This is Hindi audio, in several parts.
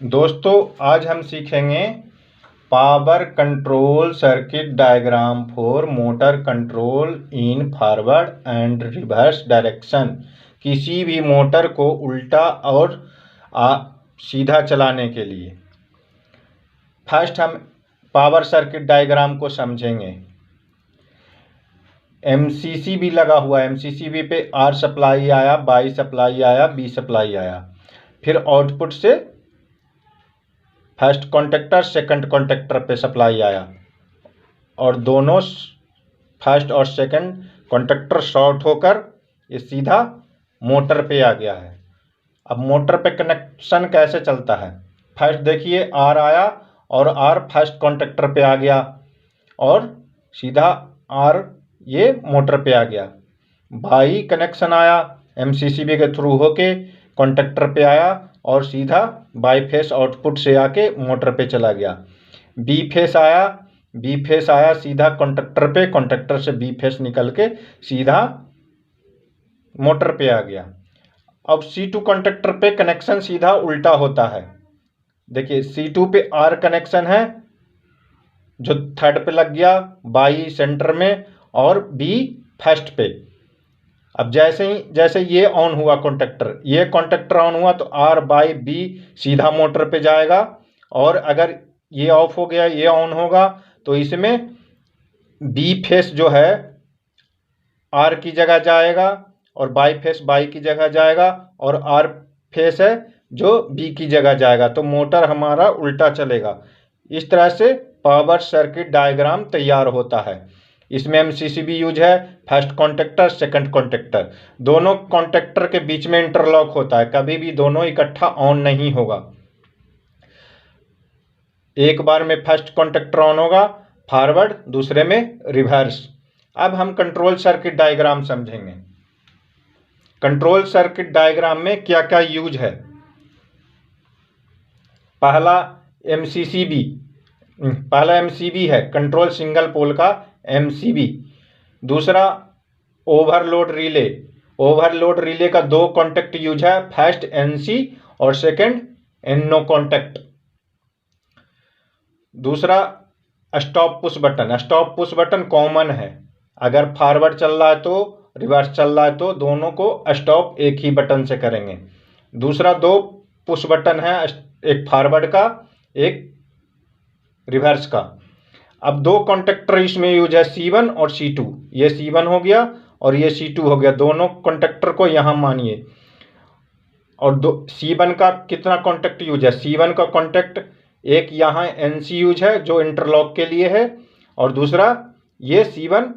दोस्तों आज हम सीखेंगे power control circuit diagram for motor control in forward and reverse direction. किसी भी मोटर को उल्टा और सीधा चलाने के लिए फर्स्ट हम पावर सर्किट डायग्राम को समझेंगे। एमसीसी भी लगा हुआ है। एमसीसी भी पे आर सप्लाई आया, वाई सप्लाई आया, बी सप्लाई आया। फिर आउटपुट से फर्स्ट कॉन्टेक्टर सेकंड कॉन्टेक्टर पे सप्लाई आया और दोनों फर्स्ट और सेकंड कॉन्टेक्टर शॉर्ट होकर ये सीधा मोटर पे आ गया है। अब मोटर पे कनेक्शन कैसे चलता है? फर्स्ट देखिए आर आया और आर फर्स्ट कॉन्टेक्टर पे आ गया और सीधा आर ये मोटर पे आ गया। बाई कनेक्शन आया एमसीसीबी के थ्रू होके कॉन्टेक्टर पे आया और सीधा बाई फेस आउटपुट से आके मोटर पे चला गया। बी फेस आया सीधा कॉन्टेक्टर पे, कॉन्टेक्टर से बी फेस निकल के सीधा मोटर पे आ गया। अब C2 कॉन्टेक्टर पे कनेक्शन सीधा उल्टा होता है। देखिए C2 पे आर कनेक्शन है जो थर्ड पे लग गया, बाई सेंटर में और बी फर्स्ट पे। अब जैसे ये ऑन हुआ कॉन्टेक्टर, ये कॉन्टेक्टर ऑन हुआ तो आर बाई बी सीधा मोटर पे जाएगा और अगर ये ऑफ हो गया, ये ऑन होगा तो इसमें बी फेस जो है आर की जगह जाएगा और बाई फेस बाई की जगह जाएगा और आर फेस है जो बी की जगह जाएगा, तो मोटर हमारा उल्टा चलेगा। इस तरह से पावर सर्किट डायग्राम तैयार होता है। इसमें एमसीसीबी यूज है, फर्स्ट कॉन्टेक्टर सेकंड कॉन्टेक्टर, दोनों कॉन्टेक्टर के बीच में इंटरलॉक होता है, कभी भी दोनों इकट्ठा ऑन नहीं होगा। एक बार में फर्स्ट कॉन्टेक्टर ऑन होगा फॉरवर्ड, दूसरे में रिवर्स। अब हम कंट्रोल सर्किट डायग्राम समझेंगे। कंट्रोल सर्किट डायग्राम में क्या क्या यूज है? पहला एमसीबी है, कंट्रोल सिंगल पोल का एमसीबी। दूसरा ओवरलोड रिले का दो कॉन्टेक्ट यूज है, फर्स्ट एनसी और सेकंड एनओ कॉन्टेक्ट। दूसरा स्टॉप पुश बटन कॉमन है, अगर फॉरवर्ड चल रहा है तो रिवर्स चल रहा है तो दोनों को स्टॉप एक ही बटन से करेंगे। दूसरा दो पुश बटन है, एक फॉरवर्ड का एक रिवर्स का। अब दो कॉन्टेक्टर इसमें यूज है, C1 और C2। ये C1 हो गया और ये C2 हो गया, दोनों कॉन्टेक्टर को यहाँ मानिए। और C1 का कितना कॉन्टेक्ट यूज है? C1 का कॉन्टेक्ट एक यहाँ NC यूज है जो इंटरलॉक के लिए है और दूसरा ये C1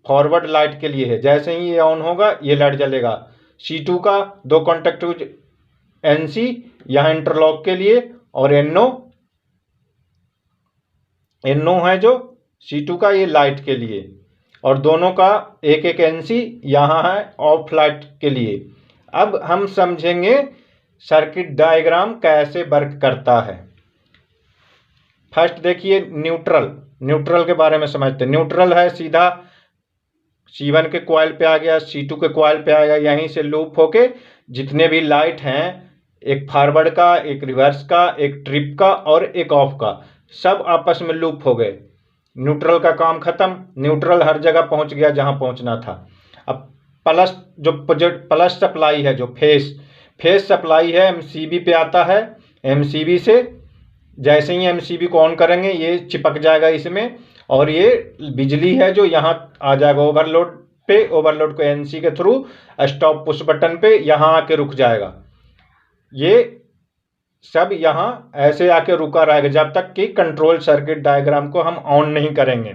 फॉरवर्ड लाइट के लिए है, जैसे ही ये ऑन होगा ये लाइट जलेगा। C2 का दो कॉन्टेक्ट यूज NC यहाँ इंटरलॉक के लिए और NO है जो C2 का ये लाइट के लिए, और दोनों का एक एक NC यहाँ है ऑफ लाइट के लिए। अब हम समझेंगे सर्किट डायग्राम कैसे वर्क करता है। फर्स्ट देखिए न्यूट्रल के बारे में समझते हैं। न्यूट्रल है सीधा C1 के कॉइल पे आ गया, C2 के कॉइल पे आएगा, यहीं से लूप होके जितने भी लाइट हैं, एक फॉरवर्ड का, एक रिवर्स का, एक ट्रिप का और एक ऑफ का, सब आपस में लूप हो गए। न्यूट्रल का काम खत्म, न्यूट्रल हर जगह पहुंच गया जहां पहुंचना था। अब प्लस सप्लाई है जो फेस सप्लाई है एमसीबी पे आता है। एमसीबी से जैसे ही एमसीबी को ऑन करेंगे ये चिपक जाएगा इसमें और ये बिजली है जो यहाँ आ जाएगा ओवरलोड को एनसी के थ्रू स्टॉप पुश बटन पे यहाँ आके रुक जाएगा। ये सब यहाँ ऐसे आके रुका रहेगा जब तक कि कंट्रोल सर्किट डायग्राम को हम ऑन नहीं करेंगे।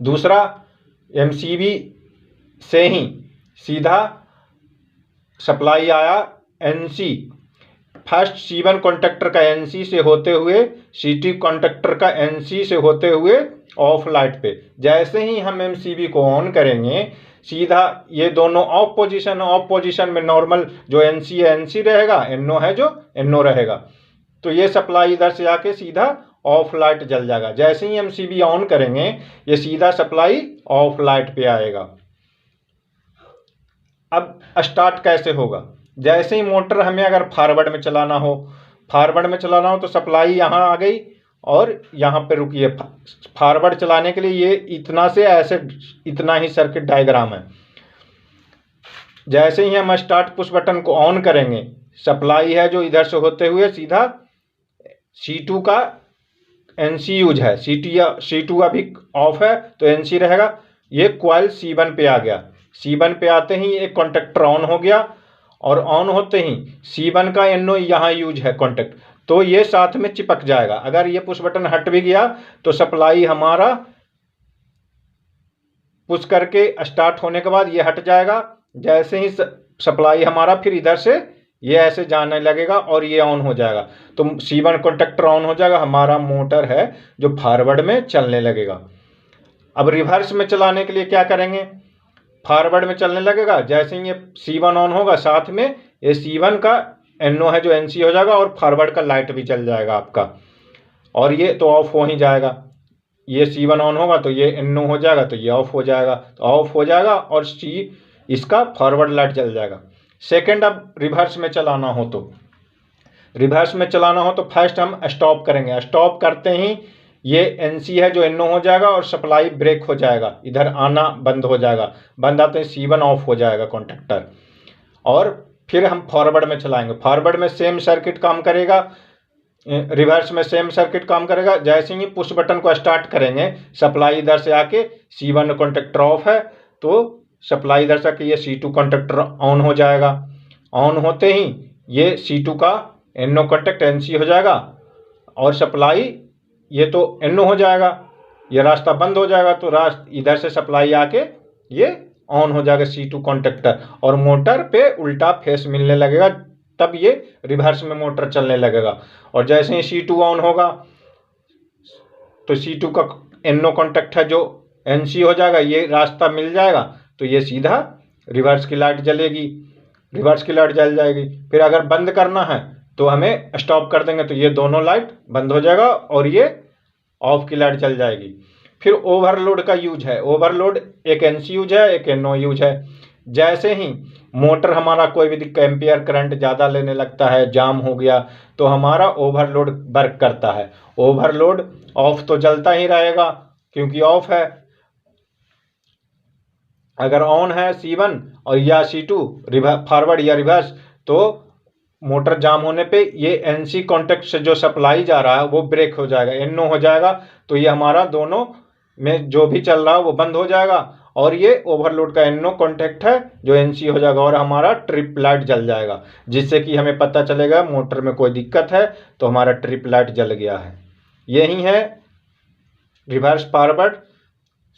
दूसरा एमसीबी से ही सीधा सप्लाई आया एनसी, फर्स्ट C1 कॉन्टेक्टर का NC से होते हुए C2 कॉन्टेक्टर का NC से होते हुए ऑफ लाइट पे। जैसे ही हम MCB को ऑन करेंगे सीधा ये दोनों ऑफ पोजीशन में नॉर्मल जो NC है NC रहेगा, NO है जो NO रहेगा, तो ये सप्लाई इधर से आके सीधा ऑफ लाइट जल जाएगा। जैसे ही MCB ऑन करेंगे ये सीधा सप्लाई ऑफ लाइट पे आएगा। अब स्टार्ट कैसे होगा? जैसे ही मोटर हमें अगर फॉरवर्ड में चलाना हो तो सप्लाई यहाँ आ गई और यहाँ पे रुकी है। फॉरवर्ड चलाने के लिए ये इतना से ऐसे इतना ही सर्किट डायग्राम है। जैसे ही हम स्टार्ट पुश बटन को ऑन करेंगे, सप्लाई है जो इधर से होते हुए सीधा C2 का NC यूज है, C2 अभी ऑफ है तो NC रहेगा। ये कॉइल C1 पे आ गया। C1 पे आते ही एक कॉन्टेक्टर ऑन हो गया और ऑन होते ही C1 का NO यहाँ यूज है कॉन्टेक्ट, तो ये साथ में चिपक जाएगा। अगर ये पुश बटन हट भी गया तो सप्लाई हमारा पुश करके स्टार्ट होने के बाद ये हट जाएगा। जैसे ही सप्लाई हमारा फिर इधर से ये ऐसे जाने लगेगा और ये ऑन हो जाएगा, तो C1 कॉन्टेक्टर ऑन हो जाएगा, हमारा मोटर है जो फॉरवर्ड में चलने लगेगा। अब रिवर्स में चलाने के लिए क्या करेंगे, फॉरवर्ड में चलने लगेगा। जैसे ही ये C1 ऑन होगा, साथ में ये C1 का NO है जो NC हो जाएगा और फॉरवर्ड का लाइट भी चल जाएगा आपका, और ये तो ऑफ हो ही जाएगा। ये C1 ऑन होगा तो ये NO हो जाएगा, तो ये ऑफ हो जाएगा, तो ऑफ हो जाएगा और इसका फॉरवर्ड लाइट जल जाएगा। सेकेंड, अब रिवर्स में चलाना हो तो फर्स्ट हम स्टॉप करेंगे। स्टॉप करते ही ये NC है जो NO हो जाएगा और सप्लाई ब्रेक हो जाएगा, इधर आना बंद हो जाएगा। बंद आते ही C1 ऑफ हो जाएगा कॉन्टेक्टर, और फिर हम फॉरवर्ड में चलाएंगे। फॉरवर्ड में सेम सर्किट काम करेगा, रिवर्स में सेम सर्किट काम करेगा। जैसे ही पुश बटन को स्टार्ट करेंगे, सप्लाई इधर से आके C1 कॉन्टेक्टर ऑफ है तो सप्लाई इधर से आके ये C2 कॉन्टेक्टर ऑन हो जाएगा। ऑन होते ही ये C2 का NO कॉन्टेक्ट NC हो जाएगा और सप्लाई ये तो NO हो जाएगा, ये रास्ता बंद हो जाएगा, तो इधर से सप्लाई आके ये ऑन हो जाएगा C2 कॉन्टेक्टर, और मोटर पे उल्टा फेस मिलने लगेगा, तब ये रिवर्स में मोटर चलने लगेगा। और जैसे ही C2 ऑन होगा तो C2 का NO कॉन्टेक्ट है जो NC हो जाएगा, ये रास्ता मिल जाएगा, तो ये सीधा रिवर्स की लाइट जलेगी, रिवर्स की लाइट जल जाएगी। फिर अगर बंद करना है तो हमें स्टॉप कर देंगे, तो ये दोनों लाइट बंद हो जाएगा और ये ऑफ की लाइट जल जाएगी। फिर ओवरलोड का यूज है। ओवरलोड एक NC यूज है, एक NO यूज है। जैसे ही मोटर हमारा कोई भी एम्पियर करंट ज़्यादा लेने लगता है, जाम हो गया, तो हमारा ओवरलोड वर्क करता है। ओवरलोड ऑफ तो जलता ही रहेगा क्योंकि ऑफ है। अगर ऑन है C1 और या C2 फॉरवर्ड या रिवर्स, तो मोटर जाम होने पे ये NC कॉन्टेक्ट से जो सप्लाई जा रहा है वो ब्रेक हो जाएगा, NO हो जाएगा, तो ये हमारा दोनों में जो भी चल रहा है वो बंद हो जाएगा, और ये ओवरलोड का NO कॉन्टेक्ट है जो NC हो जाएगा और हमारा ट्रिप लाइट जल जाएगा, जिससे कि हमें पता चलेगा मोटर में कोई दिक्कत है तो हमारा ट्रिप लाइट जल गया है। यही है reverse forward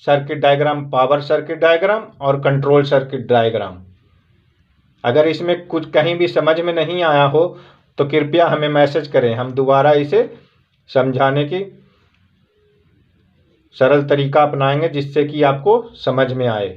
circuit diagram, power circuit diagram और कंट्रोल सर्किट डायग्राम। अगर इसमें कुछ कहीं भी समझ में नहीं आया हो तो कृपया हमें मैसेज करें, हम दोबारा इसे समझाने की सरल तरीका अपनाएंगे जिससे कि आपको समझ में आए।